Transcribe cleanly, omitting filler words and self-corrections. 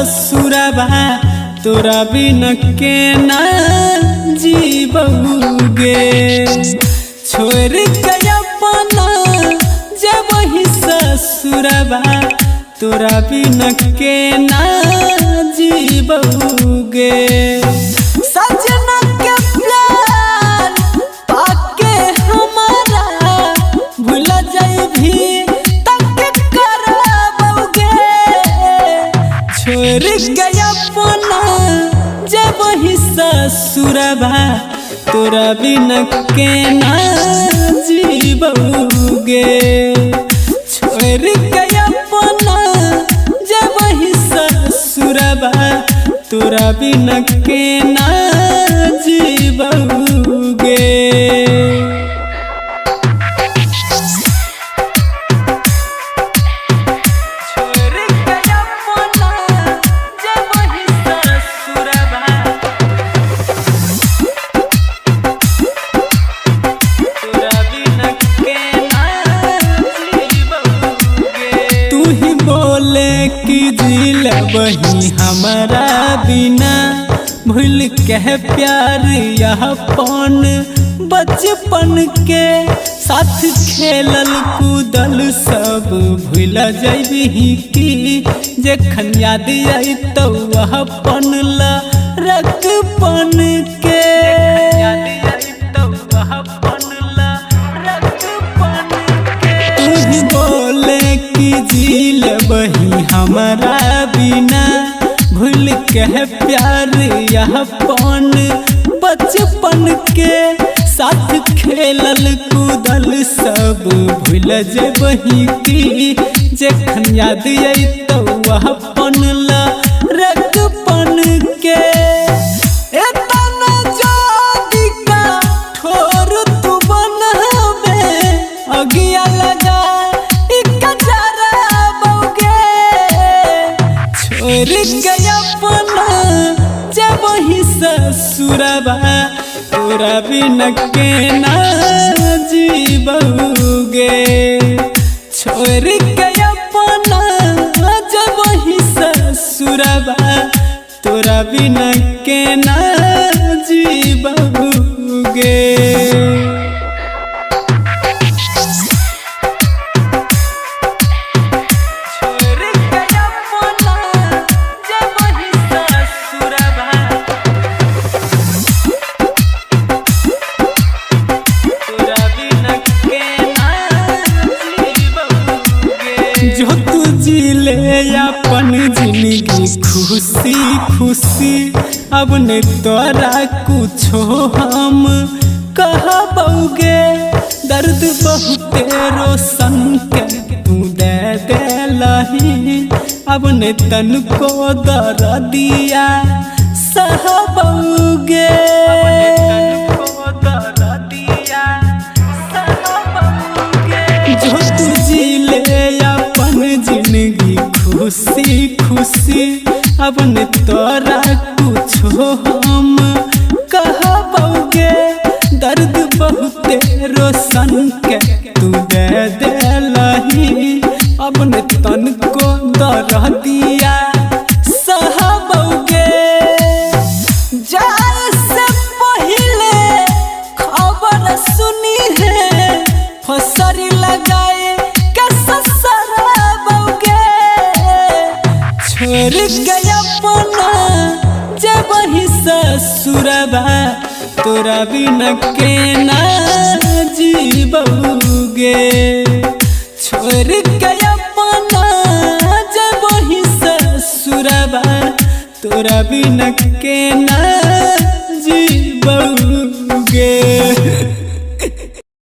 ससुरबा तोरा बिन के ना जीबोगे। छोड़ के अपना जब ही ससुरबा तोरा बिन के ना जीबोगे। सजना के प्यार पाके हमारा भूल जाइबी तक करबोगे। छोड़ के अपना जब ही ससुरबा तोरा बिन के ना जीबोगे। छोड़ के अपना जब ही ससुरबा तोरा बिन के ना जीबोगे। की दिल वही हमारा बिना भूल के प्यार यहपन बचपन के साथ खेलल कूदल सब भूल जाइबी की। जखन याद आई तो वहपन रखपन के बोले की दिल वही हमारा बिना भूल के प्यार यहपन बचपन के साथ खेलल कूदल सब भूल जेबही की। जखन याद आई तो वहपन रखपन के। अगिया लगा छोड़ के अपना जब ही ससुरबा तोरा बिन के ना जीबोगे। छोड़ के अपना जब ही ससुरबा तोरा बिन के ना जीबोगे। जो तू जी ले अपन जिंदगी खुशी खुशी अब ने तोरा कुछो हम कहबोगे। दर्द बहुते रोशन के तू दे देलही अब ने तन को दर्दिया सहबोगे। जो तू जी ले अपन जिंदगी खुशी खुशी अब ने तोरा कुछो हम कहबोगे। दर्द बहुते रोशन के तू दे देलही अब ने तन को दर्दिया सहबोगे। जाए से पहले खबर सुनी है फसरी लगाए ससुरबोगे। छोड़ के अपना जब ही ससुरबा तोरा बिन के ना जीबोगे। छोड़ के अपना जब ही ससुरबा तोरा बिन के ना जीबोगे।